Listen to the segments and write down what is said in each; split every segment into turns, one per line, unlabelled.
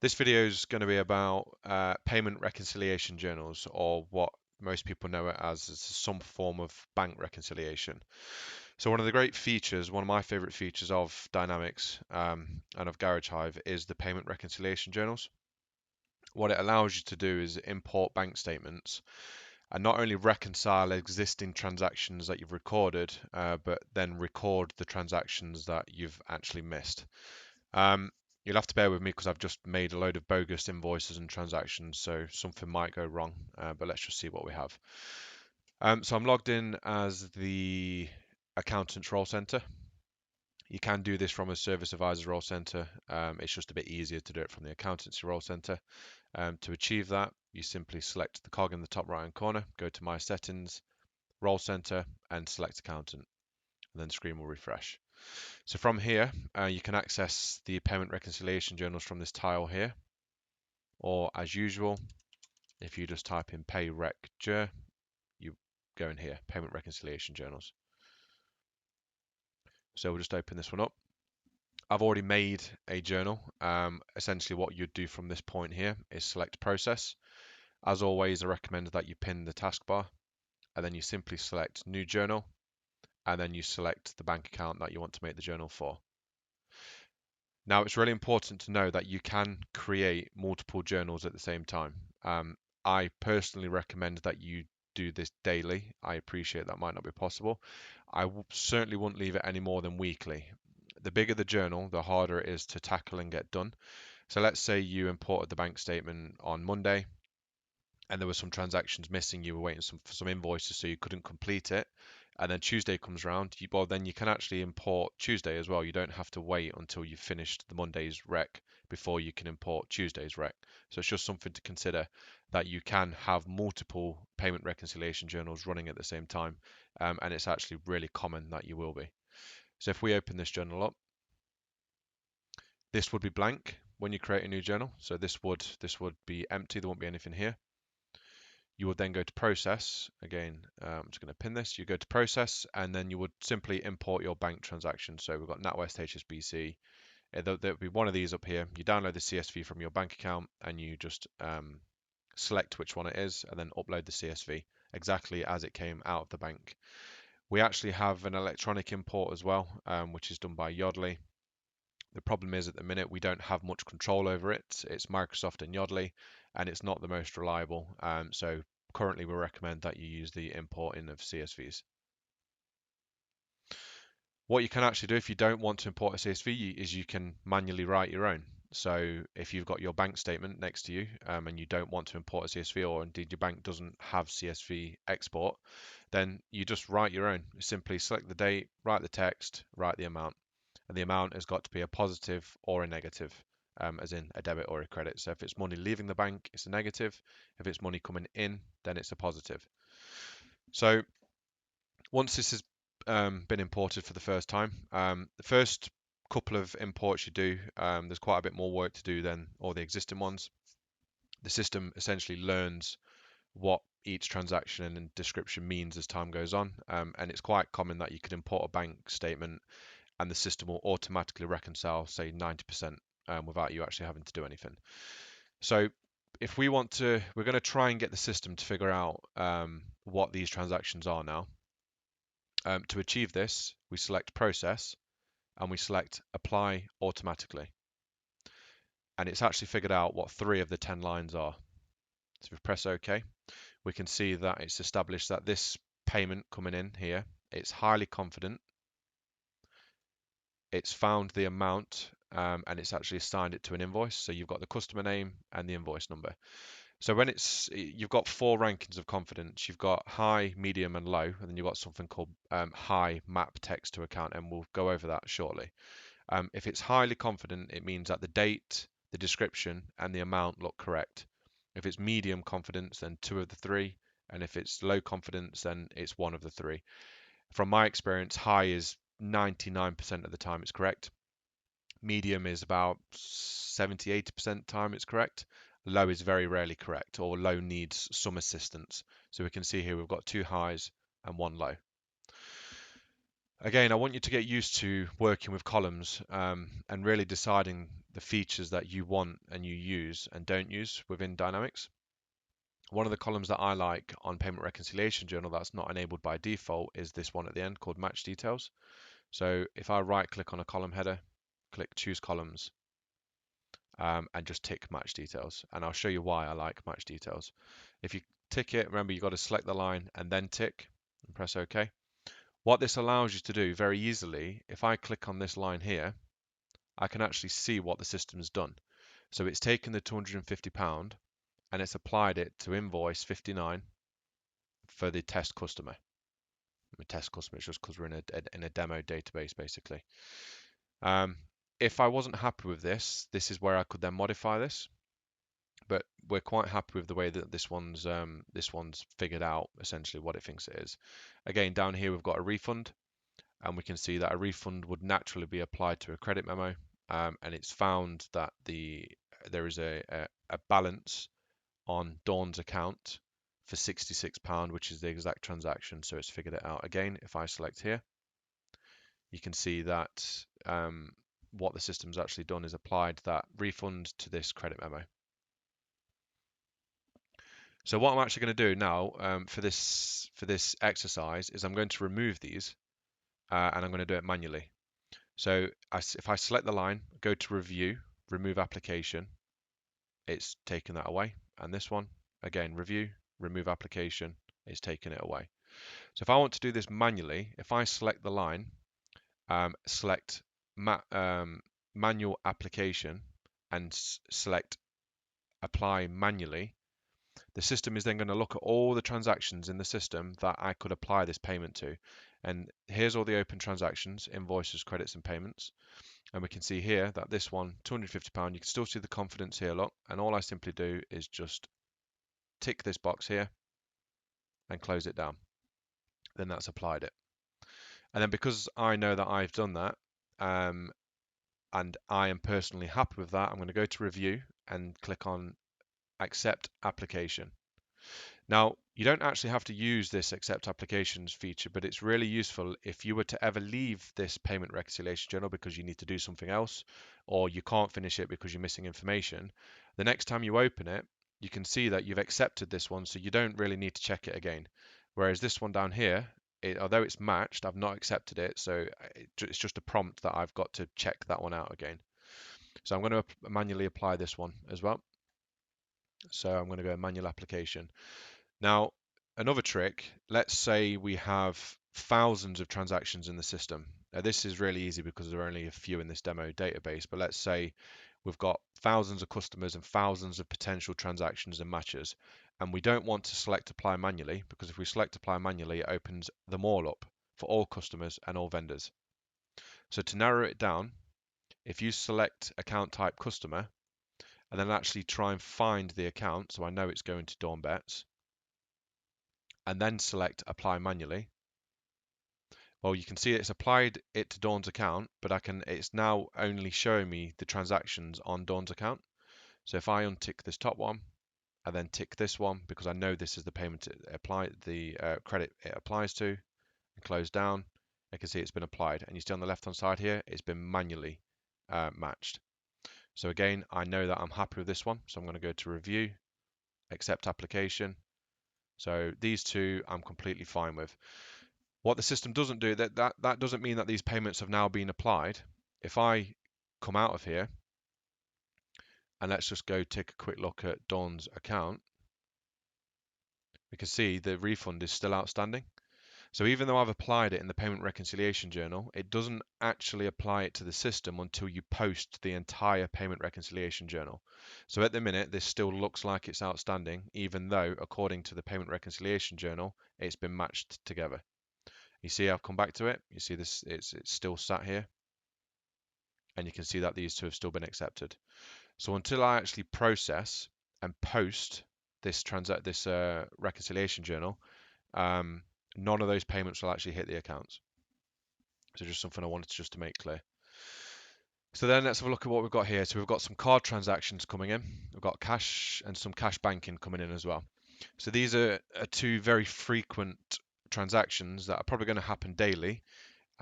This video is going to be about payment reconciliation journals, or what most people know it as some form of bank reconciliation. So one of the great features, one of my favorite features of Dynamics and of Garage Hive is the payment reconciliation journals. What it allows you to do is import bank statements and not only reconcile existing transactions that you've recorded, but then record the transactions that you've actually missed. Um, You'll have to bear with me because I've just made a load of bogus invoices and transactions, so something might go wrong, but let's just see what we have. So I'm logged in as the Accountants Role Center. You can do this from a Service Advisor Role Center. It's just a bit easier to do it from the Accountancy Role Center. To achieve that, you simply select the cog in the top right-hand corner, go to My Settings, Role Center, and select Accountant, and then the screen will refresh. So from here, you can access the payment reconciliation journals from this tile here, or as usual, if you just type in pay rec jour, you go in here, payment reconciliation journals. So we'll just open this one up. I've already made a journal. Essentially what you'd do from this point here is select process. As always, I recommend that you pin the taskbar, and then you simply select new journal, and then you select the bank account that you want to make the journal for. Now, it's really important to know that you can create multiple journals at the same time. I personally recommend that you do this daily. I appreciate that might not be possible. I certainly wouldn't leave it any more than weekly. The bigger the journal, the harder it is to tackle and get done. So let's say you imported the bank statement on Monday and there were some transactions missing, you were waiting for some invoices, so you couldn't complete it. And then Tuesday comes around, then you can actually import Tuesday as well. You don't have to wait until you've finished the Monday's rec before you can import Tuesday's rec. So it's just something to consider, that you can have multiple payment reconciliation journals running at the same time. And it's actually really common that you will be. So if we open this journal up, this would be blank when you create a new journal. So this would be empty. There won't be anything here. You would then go to process. Again, I'm just going to pin this. You go to process, and then you would simply import your bank transaction. So we've got NatWest HSBC. There'll be one of these up here. You download the CSV from your bank account, and you just select which one it is, and then upload the CSV exactly as it came out of the bank. We actually have an electronic import as well, which is done by Yodlee. The problem is, at the minute, we don't have much control over it. It's Microsoft and Yodlee, and it's not the most reliable. So currently we recommend that you use the importing of CSVs. What you can actually do if you don't want to import a CSV is you can manually write your own. So if you've got your bank statement next to you and you don't want to import a CSV, or indeed your bank doesn't have CSV export, then you just write your own. Simply select the date, write the text, write the amount. And the amount has got to be a positive or a negative, as in a debit or a credit. So if it's money leaving the bank, it's a negative. If it's money coming in, then it's a positive. So once this has been imported for the first time, the first couple of imports you do, there's quite a bit more work to do than all the existing ones. The system essentially learns what each transaction and description means as time goes on, and it's quite common that you could import a bank statement and the system will automatically reconcile, say 90%, without you actually having to do anything. So if we want to, we're going to try and get the system to figure out what these transactions are now. To achieve this, we select process and we select apply automatically. And it's actually figured out what 3 of the 10 lines are. So if we press OK, we can see that it's established that this payment coming in here, it's highly confident. It's found the amount and it's actually assigned it to an invoice. So you've got the customer name and the invoice number. So when you've got 4 rankings of confidence. You've got high, medium, and low, and then you've got something called high map text to account, and we'll go over that shortly. If it's highly confident, it means that the date, the description, and the amount look correct. If it's medium confidence, then 2 of the 3, and if it's low confidence, then it's 1 of the 3. From my experience, high is 99% of the time it's correct. Medium is about 70-80% time it's correct. Low is very rarely correct, or low needs some assistance. So we can see here we've got 2 highs and 1 low. Again, I want you to get used to working with columns and really deciding the features that you want and you use and don't use within Dynamics. One of the columns that I like on Payment Reconciliation Journal that's not enabled by default is this one at the end called Match Details. So if I right click on a column header, click Choose Columns, and just tick Match Details, and I'll show you why I like Match Details. If you tick it, remember you've got to select the line and then tick and press OK. What this allows you to do very easily, if I click on this line here, I can actually see what the system's done. So it's taken the £250 and it's applied it to invoice 59 for the test customer. Test customer is just because we're in a demo database basically. If I wasn't happy with this, this is where I could then modify this. But we're quite happy with the way that this one's figured out essentially what it thinks it is. Again, down here we've got a refund, and we can see that a refund would naturally be applied to a credit memo, and it's found that there is a balance on Dawn's account for £66, which is the exact transaction, so it's figured it out. Again, if I select here, you can see that what the system's actually done is applied that refund to this credit memo. So what I'm actually going to do now for this exercise is I'm going to remove these and I'm going to do it manually. So if I select the line, go to Review, Remove Application, it's taken that away. And this one, again, Review, Remove Application, it's taken it away. So if I want to do this manually, if I select the line, select Manual Application and select Apply Manually, the system is then going to look at all the transactions in the system that I could apply this payment to. And here's all the open transactions, invoices, credits, and payments. And we can see here that this one, £250, you can still see the confidence here, look. And all I simply do is just tick this box here and close it down. Then that's applied it. And then because I know that I've done that, and I am personally happy with that, I'm going to go to Review and click on Accept Application. Now, you don't actually have to use this accept applications feature, but it's really useful if you were to ever leave this payment reconciliation journal because you need to do something else, or you can't finish it because you're missing information. The next time you open it, you can see that you've accepted this one, so you don't really need to check it again. Whereas this one down here, although it's matched, I've not accepted it, so it's just a prompt that I've got to check that one out again. So I'm going to manually apply this one as well. So I'm going to go manual application. Now, another trick, let's say we have thousands of transactions in the system. Now, this is really easy because there are only a few in this demo database, but let's say we've got thousands of customers and thousands of potential transactions and matches, and we don't want to select apply manually, because if we select apply manually, it opens them all up for all customers and all vendors. So to narrow it down, if you select account type customer, and then actually try and find the account, so I know it's going to Dawn Bets, and then select apply manually, well, you can see it's applied it to Dawn's account, but it's now only showing me the transactions on Dawn's account. So if I untick this top one and then tick this one, because I know this is the payment credit it applies to, and close down, I can see it's been applied. And you see on the left hand side here, it's been manually matched. So again, I know that I'm happy with this one, so I'm going to go to Review, Accept Application. So these two I'm completely fine with. What the system doesn't do, that doesn't mean that these payments have now been applied. If I come out of here, and let's just go take a quick look at Dawn's account, we can see the refund is still outstanding. So even though I've applied it in the payment reconciliation journal, it doesn't actually apply it to the system until you post the entire payment reconciliation journal. So at the minute, this still looks like it's outstanding, even though according to the payment reconciliation journal, it's been matched together. You see I've come back to it, you see this, it's still sat here, and you can see that these two have still been accepted. So until I actually process and post this reconciliation journal, none of those payments will actually hit the accounts. So just something I wanted to make clear. So then let's have a look at what we've got here. So we've got some card transactions coming in. We've got cash and some cash banking coming in as well. So these are two very frequent transactions that are probably going to happen daily.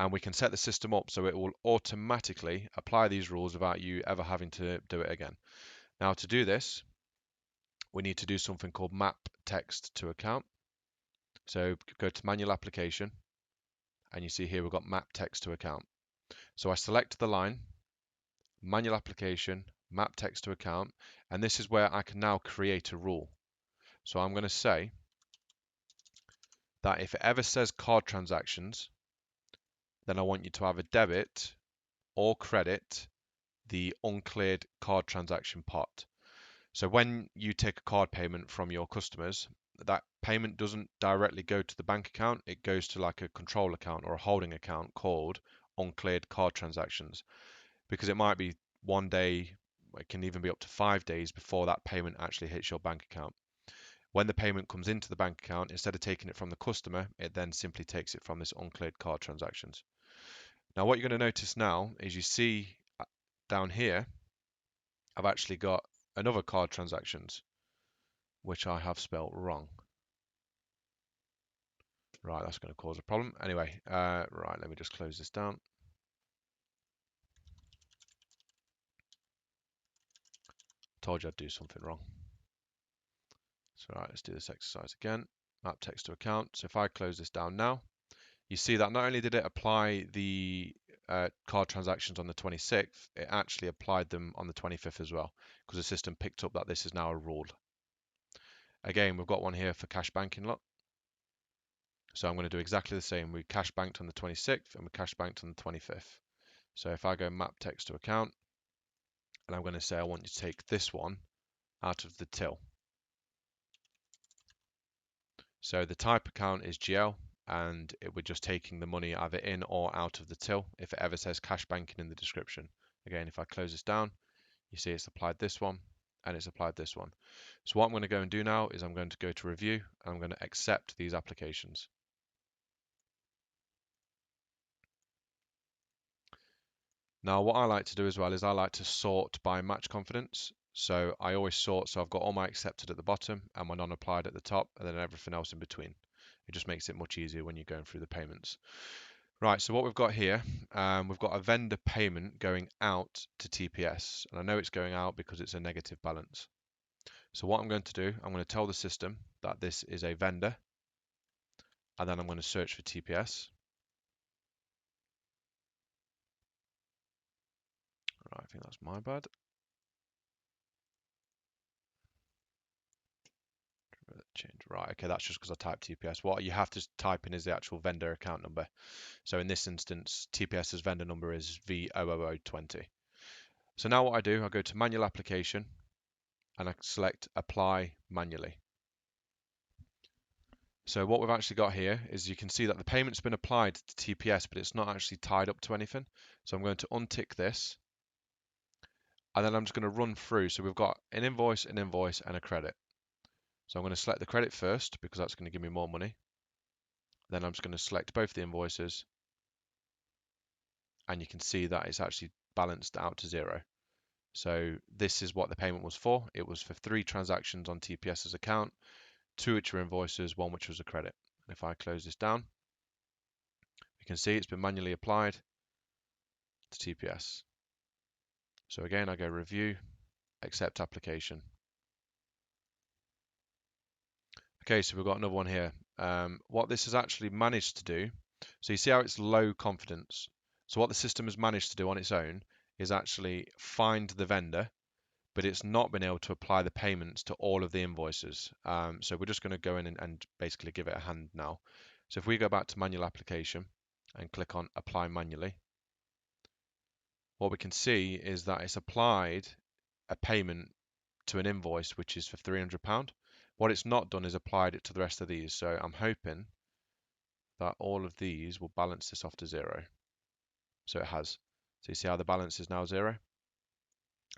and we can set the system up so it will automatically apply these rules without you ever having to do it again. Now to do this, we need to do something called map text to account. So go to manual application, and you see here we've got map text to account. So I select the line, manual application, map text to account, and this is where I can now create a rule. So I'm going to say that if it ever says card transactions, then I want you to have a debit or credit the uncleared card transaction pot. So when you take a card payment from your customers, that payment doesn't directly go to the bank account, it goes to like a control account or a holding account called uncleared card transactions, because it might be one day, it can even be up to 5 days before that payment actually hits your bank account. When the payment comes into the bank account, instead of taking it from the customer, it then simply takes it from this uncleared card transactions. Now what you're going to notice now is you see down here, I've actually got another card transactions, which I have spelt wrong. Right, that's going to cause a problem. Anyway, right, let me just close this down. Told you I'd do something wrong. So right, let's do this exercise again. Map text to account. So if I close this down now, you see that not only did it apply the card transactions on the 26th, it actually applied them on the 25th as well, because the system picked up that this is now a rule. Again, we've got one here for cash banking lot. So I'm going to do exactly the same. We cash banked on the 26th and we cash banked on the 25th. So if I go map text to account, and I'm going to say I want you to take this one out of the till. So the type account is GL, and we're just taking the money either in or out of the till if it ever says cash banking in the description. Again, if I close this down, you see it's applied this one and it's applied this one. So what I'm going to go and do now is I'm going to go to review and I'm going to accept these applications. Now what I like to do as well is I like to sort by match confidence. So I always sort, so I've got all my accepted at the bottom and my non-applied at the top, and then everything else in between. It just makes it much easier when you're going through the payments. Right, so what we've got here, we've got a vendor payment going out to TPS, and I know it's going out because it's a negative balance. So what I'm going to do, I'm going to tell the system that this is a vendor, and then I'm going to search for TPS. Right, I think that's my bad. Change. Right, okay, that's just because I typed TPS. What you have to type in is the actual vendor account number. So in this instance, TPS's vendor number is V00020. So now what I do, I go to manual application and I select apply manually. So what we've actually got here is you can see that the payment's been applied to TPS, but it's not actually tied up to anything. So I'm going to untick this, and then I'm just going to run through. So we've got an invoice, and a credit. So I'm going to select the credit first because that's going to give me more money. Then I'm just going to select both the invoices, and you can see that it's actually balanced out to zero. So this is what the payment was for. It was for 3 transactions on TPS's account, 2 which were invoices, 1 which was a credit. And if I close this down, you can see it's been manually applied to TPS. So again, I go review, accept application. Okay, so we've got another one here. What this has actually managed to do, so you see how it's low confidence. So what the system has managed to do on its own is actually find the vendor, but it's not been able to apply the payments to all of the invoices. So we're just going to go in and basically give it a hand now. So if we go back to manual application and click on apply manually, what we can see is that it's applied a payment to an invoice which is for £300. What it's not done is applied it to the rest of these. So I'm hoping that all of these will balance this off to zero. So it has. So you see how the balance is now zero?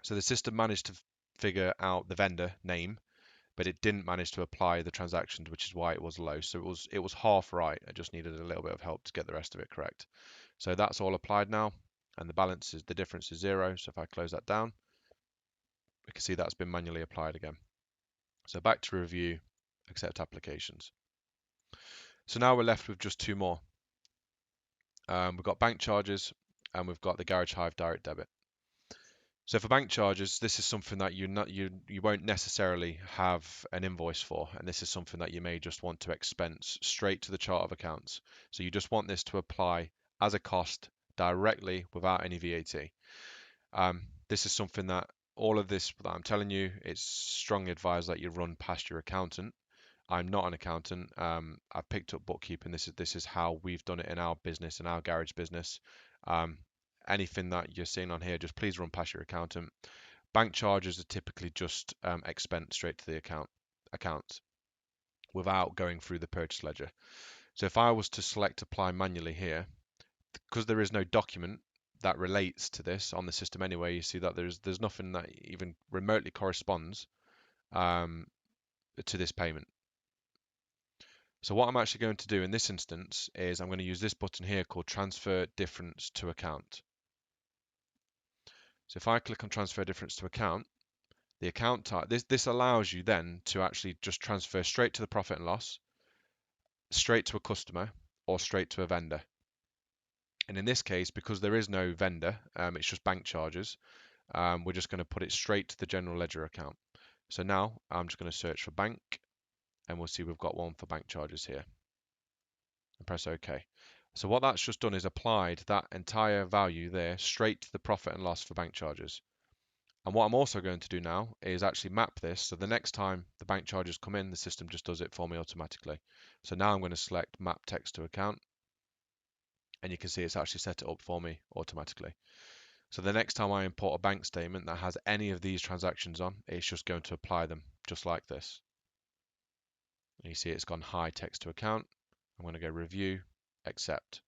So the system managed to figure out the vendor name, but it didn't manage to apply the transactions, which is why it was low. So it was half right. I just needed a little bit of help to get the rest of it correct. So that's all applied now, and the difference is zero. So if I close that down, we can see that's been manually applied again. So back to review, accept applications. So now we're left with just 2 more. We've got bank charges, and we've got the Garage Hive direct debit. So for bank charges, this is something that you won't necessarily have an invoice for, and this is something that you may just want to expense straight to the chart of accounts. So you just want this to apply as a cost directly without any VAT. This is something that all of this that I'm telling you, it's strongly advised that you run past your accountant. I'm not an accountant. I've picked up bookkeeping. This is how we've done it in our business, in our garage business. Um, Anything that you're seeing on here, just please run past your accountant. Bank charges are typically just expense straight to the account without going through the purchase ledger. So if I was to select apply manually here, because there is no document that relates to this on the system anyway, you see that there's nothing that even remotely corresponds um, to this payment. So what I'm actually going to do in this instance is I'm going to use this button here called Transfer Difference to Account. So if I click on Transfer Difference to Account, the account type, this allows you then to actually just transfer straight to the profit and loss, straight to a customer, or straight to a vendor. And in this case, because there is no vendor, it's just bank charges, we're just going to put it straight to the general ledger account. So now I'm just going to search for bank, and we'll see we've got one for bank charges here. And press OK. So what that's just done is applied that entire value there straight to the profit and loss for bank charges. And what I'm also going to do now is actually map this, so the next time the bank charges come in, the system just does it for me automatically. So now I'm going to select Map Text to Account, and you can see it's actually set it up for me automatically. So the next time I import a bank statement that has any of these transactions on, it's just going to apply them just like this. And you see it's gone High Text to Account. I'm going to go Review, Accept.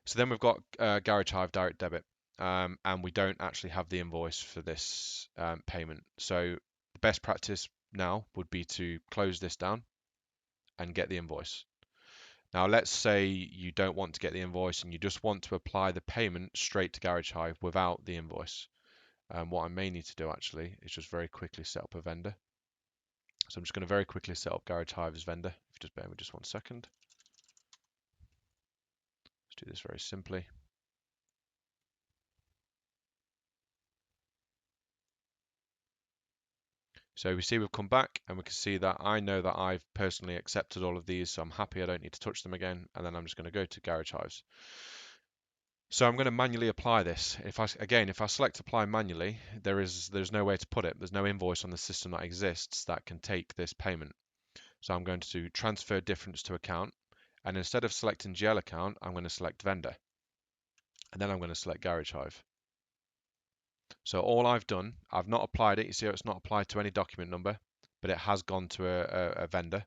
So then we've got Garage Hive direct debit, and we don't actually have the invoice for this payment. So the best practice now would be to close this down and get the invoice. Now let's say you don't want to get the invoice and you just want to apply the payment straight to Garage Hive without the invoice. What I may need to do actually is just very quickly set up a vendor. So I'm just going to very quickly set up Garage Hive as vendor. If you just bear with me just 1 second. Let's do this very simply. So we see we've come back and we can see that I know that I've personally accepted all of these, so I'm happy I don't need to touch them again. And then I'm just going to go to Garage Hives. So I'm going to manually apply this. If I select apply manually, there's no way to put it. There's no invoice on the system that exists that can take this payment. So I'm going to transfer difference to account, and instead of selecting GL account, I'm going to select vendor, and then I'm going to select Garage Hive. So all I've done, I've not applied it. You see how it's not applied to any document number, but it has gone to a vendor.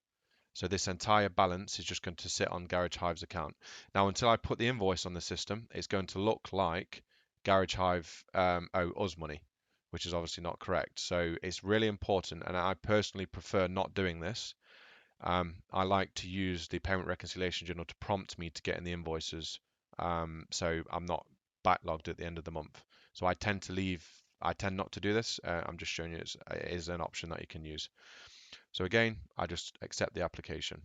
So this entire balance is just going to sit on Garage Hive's account. Now, until I put the invoice on the system, it's going to look like Garage Hive owe us money, which is obviously not correct. So it's really important, and I personally prefer not doing this. I like to use the payment reconciliation journal to prompt me to get in the invoices, so I'm not backlogged at the end of the month. So I tend not to do this. I'm just showing you it is an option that you can use. So again, I just accept the application.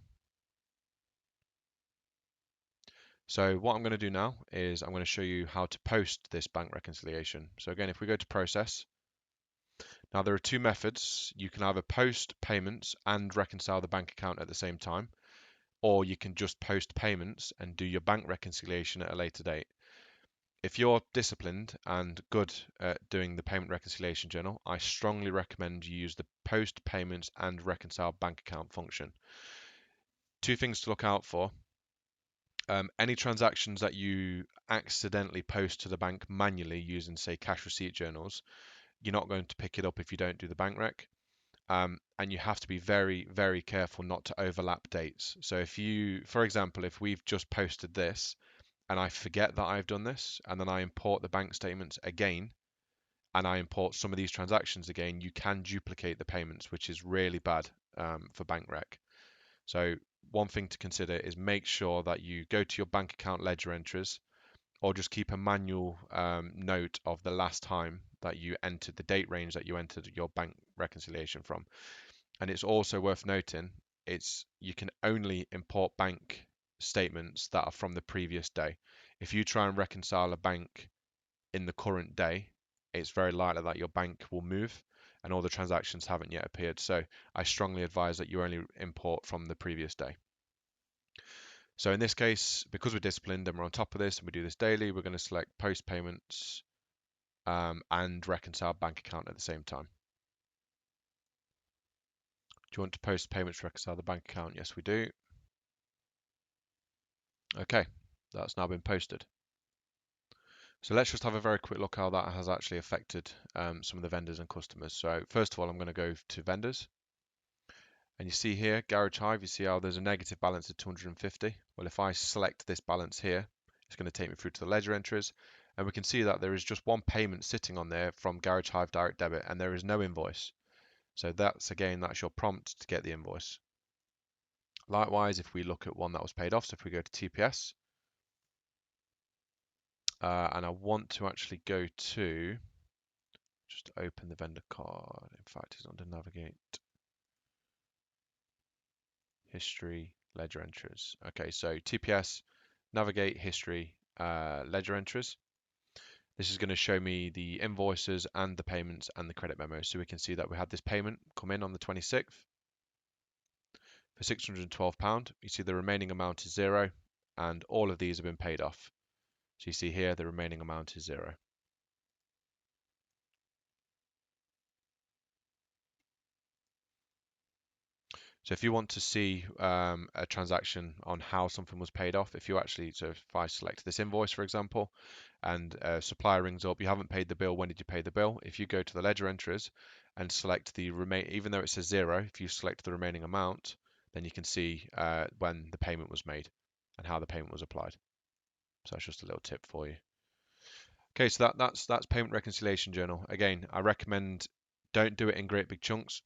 So what I'm going to do now is I'm going to show you how to post this bank reconciliation. So again, if we go to process, now there are two methods. You can either post payments and reconcile the bank account at the same time, or you can just post payments and do your bank reconciliation at a later date. If you're disciplined and good at doing the payment reconciliation journal, I strongly recommend you use the post payments and reconcile bank account function. Two things to look out for. Any transactions that you accidentally post to the bank manually using, say, cash receipt journals, you're not going to pick it up if you don't do the bank rec. And you have to be very, very careful not to overlap dates. So if you, for example, if we've just posted this and I forget that I've done this, and then I import the bank statements again, and I import some of these transactions again, you can duplicate the payments, which is really bad for bank rec. So one thing to consider is make sure that you go to your bank account ledger entries, or just keep a manual note of the last time that you entered the date range that you entered your bank reconciliation from. And it's also worth noting, you can only import bank statements that are from the previous day. If you try and reconcile a bank in the current day, it's very likely that your bank will move and all the transactions haven't yet appeared. So I strongly advise that you only import from the previous day. So in this case, because we're disciplined and we're on top of this and we do this daily, we're going to select post payments and reconcile bank account at the same time. Do you want to post payments to reconcile the bank account? Yes, we do. Okay, that's now been posted. So let's just have a very quick look how that has actually affected some of the vendors and customers. So first of all, I'm going to go to vendors. And you see here, Garage Hive, you see how there's a negative balance of 250. Well, if I select this balance here, it's going to take me through to the ledger entries. And we can see that there is just one payment sitting on there from Garage Hive Direct Debit, and there is no invoice. So that's your prompt to get the invoice. Likewise, if we look at one that was paid off, so if we go to TPS, and I want to actually go to, just open the vendor card. In fact, it's under navigate, history, ledger entries. Okay, so TPS, navigate, history, ledger entries. This is going to show me the invoices and the payments and the credit memo. So we can see that we had this payment come in on the 26th for £612. You see the remaining amount is zero, and all of these have been paid off. So you see here the remaining amount is zero. So if you want to see a transaction on how something was paid off, so if I select this invoice, for example, and a supplier rings up, you haven't paid the bill, when did you pay the bill? If you go to the ledger entries and select the even though it says zero, if you select the remaining amount, then you can see when the payment was made and how the payment was applied. So that's just a little tip for you. Okay, so that's payment reconciliation journal. Again, I recommend don't do it in great big chunks.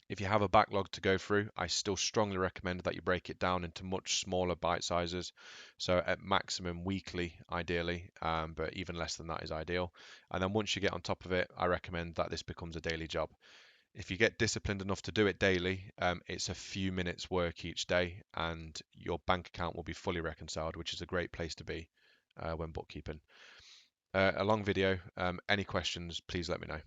If you have a backlog to go through, I still strongly recommend that you break it down into much smaller bite sizes. So at maximum weekly, ideally, but even less than that is ideal. And then once you get on top of it, I recommend that this becomes a daily job. If you get disciplined enough to do it daily, it's a few minutes work each day and your bank account will be fully reconciled, which is a great place to be when bookkeeping. A long video. Any questions, please let me know.